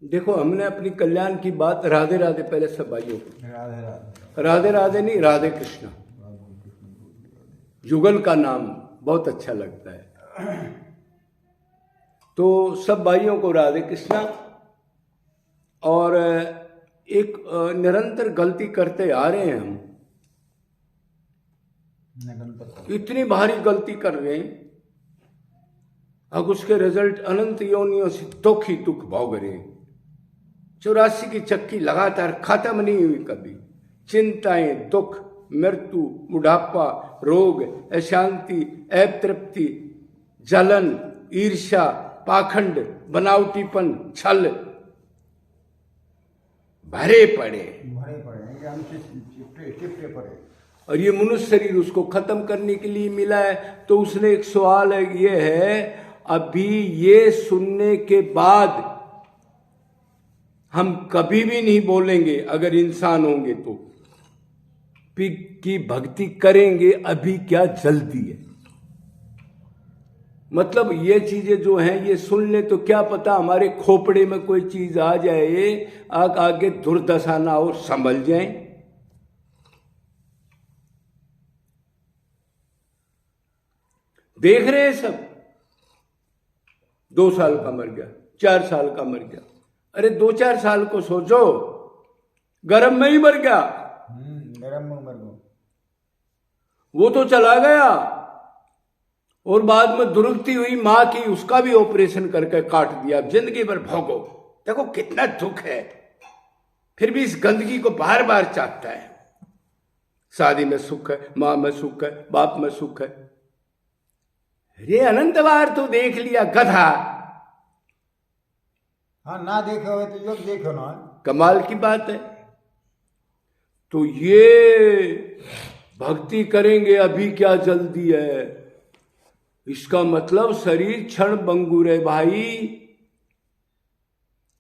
देखो, हमने अपनी कल्याण की बात राधे राधे पहले सब भाइयों को, राधे राधे। राधे राधे नहीं, राधे कृष्णा युगल का नाम बहुत अच्छा लगता है। तो सब भाइयों को राधे कृष्णा। और एक निरंतर गलती करते आ रहे हैं हम, इतनी भारी गलती कर रहे हैं, अब उसके रिजल्ट अनंत योनियों से दुख ही दुख भोग रहे हैं। 84 की चक्की लगातार खत्म नहीं हुई कभी। चिंताएं, दुख, मृत्यु, बुढ़ापा, रोग, अशांति, अतृप्ति, जलन, ईर्ष्या, पाखंड, बनावटीपन, छल भरे पड़े चिपटे पड़े। और ये मनुष्य शरीर उसको खत्म करने के लिए मिला है। तो उसने एक सवाल है, ये है, अभी ये सुनने के बाद हम कभी भी नहीं बोलेंगे, अगर इंसान होंगे तो की भक्ति करेंगे, अभी क्या जल्दी है। मतलब ये चीजें जो हैं, ये सुन ले तो क्या पता हमारे खोपड़े में कोई चीज आ जाए, आगे दुर्दशा ना हो, संभल जाए। देख रहे हैं सब, 2 साल का मर गया, 4 साल का मर गया। अरे 2-4 साल को सोचो, गर्म में ही मर गया, गरम में मर गया, वो तो चला गया। और बाद में दुर्गति हुई मां की, उसका भी ऑपरेशन करके काट दिया। जिंदगी भर भोगो। देखो कितना दुख है, फिर भी इस गंदगी को बार बार चाहता है। शादी में सुख है, मां में सुख है, बाप में सुख है। अरे अनंत बार तो देख लिया गधा। हाँ, ना देखे हो तो योग देखो ना। कमाल की बात है। तो ये भक्ति करेंगे, अभी क्या जल्दी है। इसका मतलब शरीर क्षण भंगुर है भाई।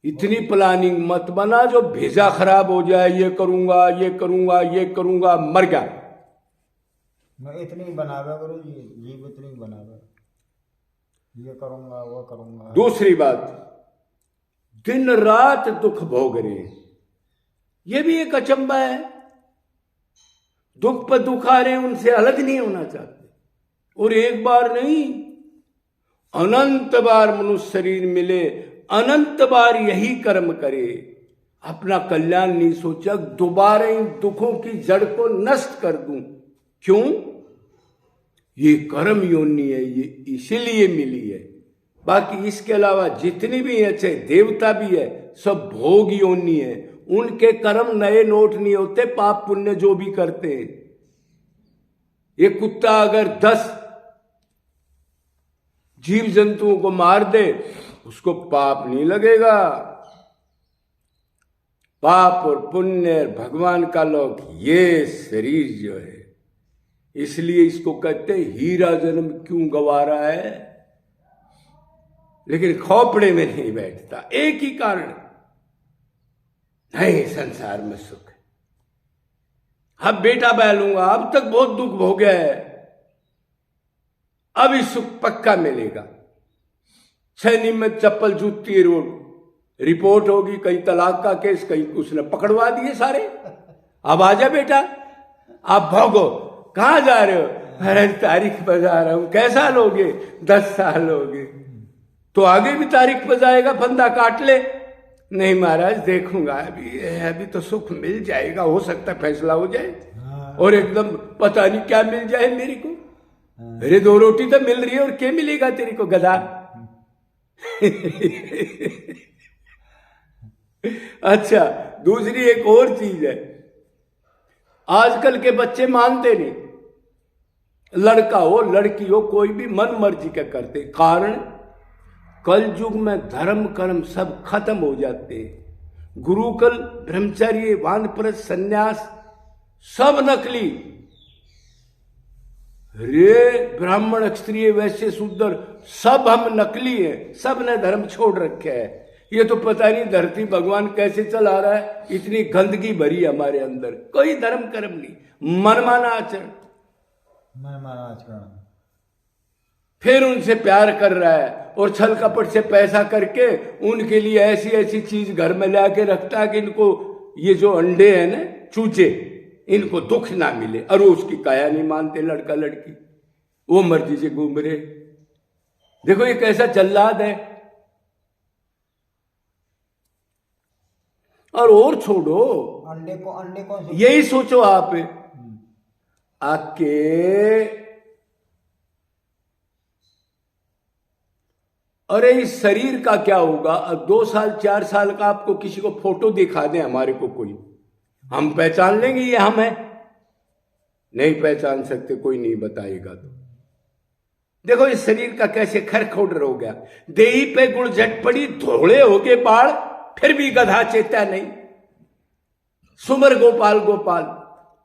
इतनी प्लानिंग मत बना जो भेजा खराब हो जाए, ये करूंगा, ये करूंगा, ये करूंगा, मर गया। मैं इतनी बनावे करूँ, जीव इतनी बनावे, ये करूंगा, वो करूंगा। दूसरी बात, दिन रात दुख भोग रहे हैं, ये भी एक अचंबा है। दुख पर दुख आ रहे हैं, उनसे अलग नहीं होना चाहते। और एक बार नहीं, अनंत बार मनुष्य शरीर मिले, अनंत बार यही कर्म करे, अपना कल्याण नहीं सोचा, दोबारा इन दुखों की जड़ को नष्ट कर दूं। क्यों? ये कर्म योनि है, ये इसीलिए मिली है। बाकी इसके अलावा जितनी भी अच्छे देवता भी है, सब भोग योनि है। उनके कर्म नए नोट नहीं होते, पाप पुण्य जो भी करते हैं। ये कुत्ता अगर 10 जीव जंतुओं को मार दे, उसको पाप नहीं लगेगा। पाप और पुण्य, भगवान का लोक, ये शरीर जो है, इसलिए इसको कहते हैं हीरा जन्म क्यों गवा रहा है, लेकिन खोपड़े में नहीं बैठता। एक ही कारण, नहीं संसार में सुख है, अब बेटा बैलूंगा, अब तक बहुत दुख भोगा है, अब इस सुख पक्का मिलेगा। छैनी में चप्पल जूती रोड, रिपोर्ट होगी, कहीं तलाक का केस, कहीं उसने पकड़वा दिए सारे। अब आजा बेटा, आप भोगो। कहां जा रहे हो? अरे तारीख पर जा रहा हूं। कैसा लोगे? 10 साल लोगे। तो आगे भी तारीख पर जाएगा, फंदा काट ले। नहीं महाराज, देखूंगा, अभी तो सुख मिल जाएगा, हो सकता है फैसला हो जाए। और एकदम पता नहीं क्या मिल जाए मेरे को। अरे 2 रोटी तो मिल रही है, और क्या मिलेगा तेरे को गधा। अच्छा, दूसरी एक और चीज है, आजकल के बच्चे मानते नहीं। लड़का हो लड़की हो, कोई भी मन मर्जी का करते। कारण, कल युग में धर्म कर्म सब खत्म हो जाते हैं। गुरुकुल, ब्रह्मचर्य, वानप्रस्थ, संन्यास सब नकली। रे ब्राह्मण, क्षत्रिय, वैश्य, शूद्र सब हम नकली हैं। सब ने धर्म छोड़ रखे है। ये तो पता नहीं धरती भगवान कैसे चला रहा है, इतनी गंदगी भरी हमारे अंदर। कोई धर्म कर्म नहीं, मनमाना आचरण। मनमाना आचरण। फिर उनसे प्यार कर रहा है, और छल कपट से पैसा करके उनके लिए ऐसी ऐसी चीज घर में ला के रखता है कि इनको ये जो अंडे हैं ना, चूचे, इनको दुख ना मिले। और वो उसकी काया नहीं मानते लड़का लड़की, वो मर्जी से घूम रहे। देखो ये कैसा जल्लाद है। और छोड़ो, अंडे को यही सोचो आप आके, अरे इस शरीर का क्या होगा? 2 साल 4 साल का आपको किसी को फोटो दिखा दे हमारे को कोई, हम पहचान लेंगे ये हम है? नहीं पहचान सकते, कोई नहीं बताएगा तो। देखो इस शरीर का कैसे खरखोड़ हो गया। देही पे गुड़ झट पड़ी, धोड़े हो के बाढ़, फिर भी गधा चेता नहीं। सुमर गोपाल गोपाल,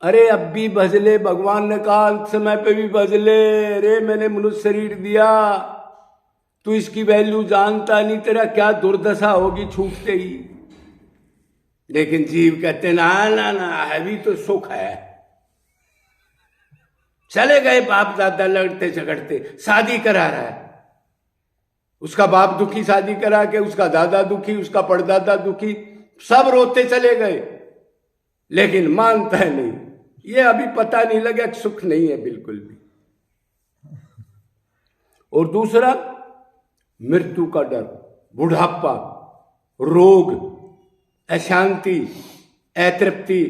अरे अब भी भजले, भगवान ने कहा अंत समय पे भी भजले। अरे मैंने मनुष्य शरीर दिया, तू इसकी वैल्यू जानता नहीं, तेरा क्या दुर्दशा होगी छूटते ही। लेकिन जीव कहते ना ना ना, अभी तो सुख है। चले गए बाप दादा लड़ते झगड़ते, शादी करा रहा है, उसका बाप दुखी शादी करा के, उसका दादा दुखी, उसका परदादा दुखी, सब रोते चले गए, लेकिन मानता है नहीं। ये अभी पता नहीं लगा कि सुख नहीं है बिल्कुल भी। और दूसरा मृत्यु का डर, बुढ़ापा, रोग, अशांति, अतृप्ति,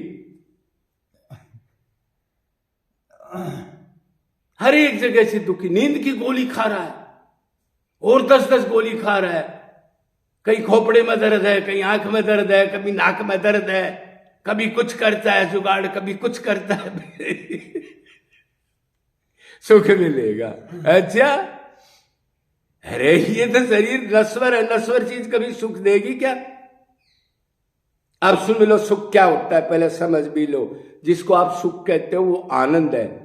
हर एक जगह से दुखी। नींद की गोली खा रहा है और 10-10 गोली खा रहा है। कहीं खोपड़े में दर्द है, कहीं आंख में दर्द है, कभी नाक में दर्द है, कभी कुछ करता है जुगाड़, कभी कुछ करता है। सुख मिलेगा? अच्छा, अरे ये तो शरीर नश्वर है, नश्वर चीज कभी सुख देगी क्या? अब सुन लो सुख क्या होता है, पहले समझ भी लो। जिसको आप सुख कहते हो वो आनंद है।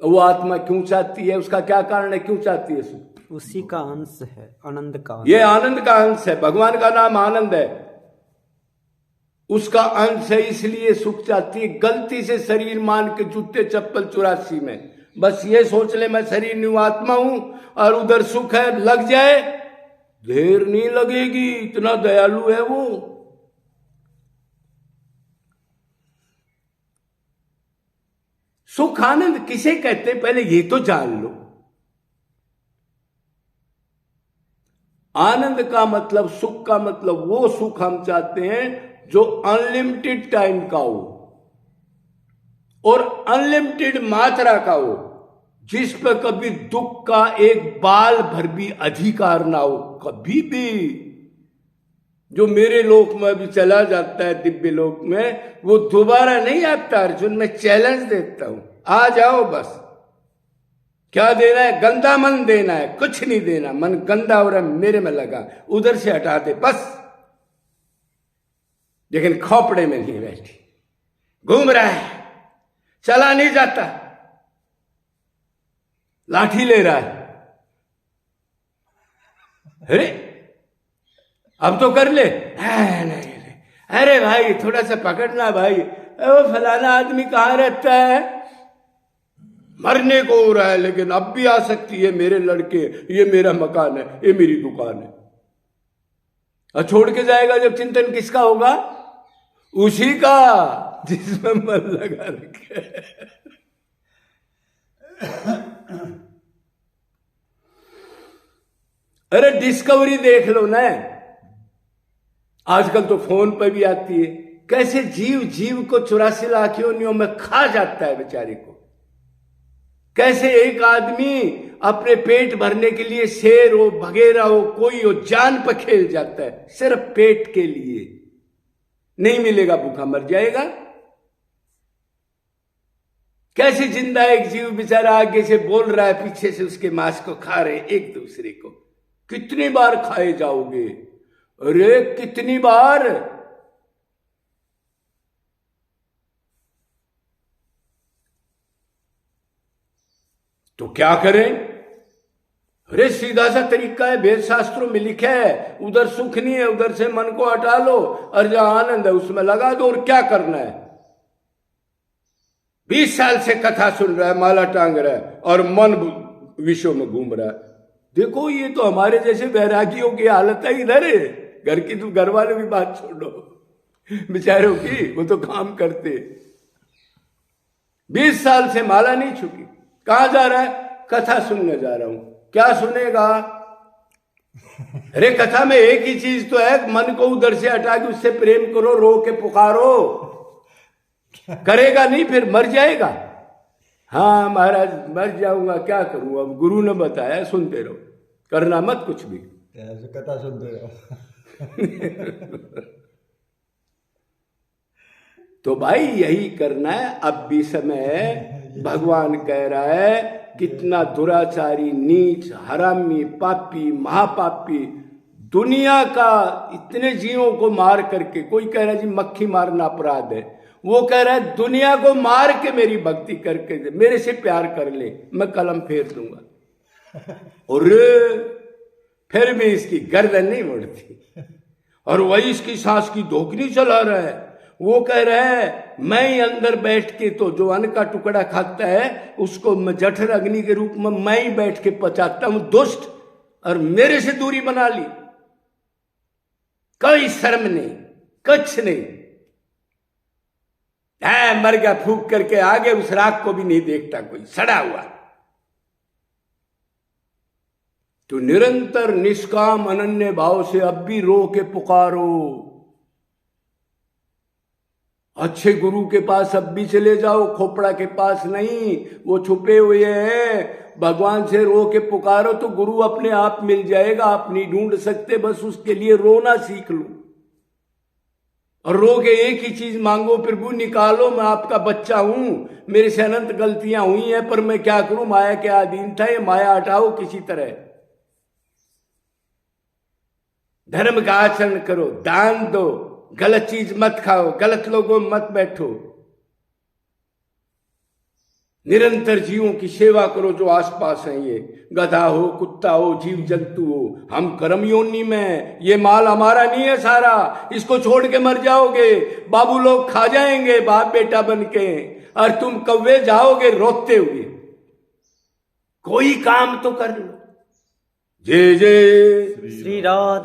वो आत्मा क्यों चाहती है, उसका क्या कारण है, क्यों चाहती है सुख? उसी का अंश है, आनंद का। ये आनंद का अंश है, भगवान का नाम आनंद है, उसका अंश है, इसलिए सुख चाहती है। गलती से शरीर मान के जूते चप्पल 84 में, बस ये सोच ले मैं शरीर नहीं हूं, आत्मा हूं, और उधर सुख है, लग जाए देर नहीं लगेगी, इतना दयालु है वो। सुख आनंद किसे कहते हैं, पहले ये तो जान लो। आनंद का मतलब, सुख का मतलब, वो सुख हम चाहते हैं जो अनलिमिटेड टाइम का हो और अनलिमिटेड मात्रा का हो, जिस पर कभी दुख का एक बाल भर भी अधिकार ना हो, कभी भी। जो मेरे लोक में भी चला जाता है, दिव्य लोक में, वो दोबारा नहीं आता। अर्जुन, मैं चैलेंज देता हूं, आ जाओ बस। क्या देना है? गंदा मन देना है, कुछ नहीं देना। मन गंदा हो रहा है, मेरे में लगा, उधर से हटा दे बस। लेकिन खोपड़े में नहीं बैठी, घूम रहा है, चला नहीं जाता, लाठी ले रहा है। अरे अब तो कर ले, नहीं, अरे भाई थोड़ा सा पकड़ना भाई, वो फलाना आदमी कहां रहता है, मरने को हो रहा है, लेकिन अब भी आ सकती है, मेरे लड़के, ये मेरा मकान है, ये मेरी दुकान है। और छोड़ के जाएगा जब चिंतन किसका होगा? उसी का जिसमें मन लगा रखे। अरे डिस्कवरी देख लो ना, आजकल तो फोन पर भी आती है, कैसे जीव जीव को 84 लाख योनियों में खा जाता है बेचारे को। कैसे एक आदमी अपने पेट भरने के लिए, शेर हो, भगेरा हो, कोई हो, जान पर खेल जाता है सिर्फ पेट के लिए। नहीं मिलेगा, भूखा मर जाएगा। कैसे जिंदा एक जीव बेचारा आगे से बोल रहा है, पीछे से उसके मांस को खा रहे एक दूसरे को। कितनी बार खाए जाओगे? अरे कितनी बार? तो क्या करें? अरे सीधा सा तरीका है, वेद शास्त्रों में लिखा है, उधर सुख नहीं है, उधर से मन को हटा लो, और जहां आनंद है उसमें लगा दो। और क्या करना है? 20 साल से कथा सुन रहा है, माला टांग रहा है, और मन विश्व में घूम रहा है। देखो ये तो हमारे जैसे वैरागियों की हालत है इधर है। घर की तो घर वालों की बात छोड़ो, बेचारों की, वो तो काम करते। 20 साल से माला नहीं छुपी। कहां जा रहा है? कथा सुनने जा रहा हूं। क्या सुनेगा? अरे कथा में एक ही चीज तो है, मन को उधर से हटा के उससे प्रेम करो, रो के पुकारो। करेगा नहीं फिर मर जाएगा। हाँ महाराज मर जाऊंगा, क्या करूं, अब गुरु ने बताया सुनते रहो, करना मत कुछ भी। ऐसे कथा सुनते रहो। तो भाई यही करना है। अब भी समय है, भगवान कह रहा है कितना दुराचारी, नीच, हरामी, पापी, महापापी, दुनिया का इतने जीवों को मार करके, कोई कह रहा है जी मक्खी मारना अपराध है, वो कह रहा है दुनिया को मार के मेरी भक्ति करके मेरे से प्यार कर ले, मैं कलम फेर दूंगा। और फिर भी इसकी गर्दन नहीं मुड़ती, और वही इसकी सांस की धोखनी चला रहा है। वो कह रहा है मैं ही अंदर बैठ के, तो जो अन्न का टुकड़ा खाता है उसको मैं जठर अग्नि के रूप में मैं ही बैठ के पचाता हूं, दुष्ट, और मेरे से दूरी बना ली। कोई शर्म नहीं, कुछ नहीं है, मर गया फूक करके आगे, उस राख को भी नहीं देखता कोई, सड़ा हुआ। तो निरंतर निष्काम अनन्य भाव से अब भी रो के पुकारो। अच्छे गुरु के पास अब भी चले जाओ, खोपड़ा के पास नहीं, वो छुपे हुए हैं। भगवान से रो के पुकारो तो गुरु अपने आप मिल जाएगा। आप नहीं ढूंढ सकते, बस उसके लिए रोना सीख लो, और रो के एक ही चीज मांगो, प्रभु निकालो, मैं आपका बच्चा हूं, मेरे से अनंत गलतियां हुई हैं, पर मैं क्या करूं, माया के अधीन था, ये माया हटाओ किसी तरह। धर्म का आचरण करो, दान दो, गलत चीज मत खाओ, गलत लोगों में मत बैठो, निरंतर जीवों की सेवा करो जो आसपास हैं। ये गधा हो, कुत्ता हो, जीव जंतु हो, हम कर्म योनि में, ये माल हमारा नहीं है सारा, इसको छोड़ के मर जाओगे, बाबू लोग खा जाएंगे बाप बेटा बन के, और तुम कौवे जाओगे रोते हुए। कोई काम तो कर लो। जय जय श्री राधे।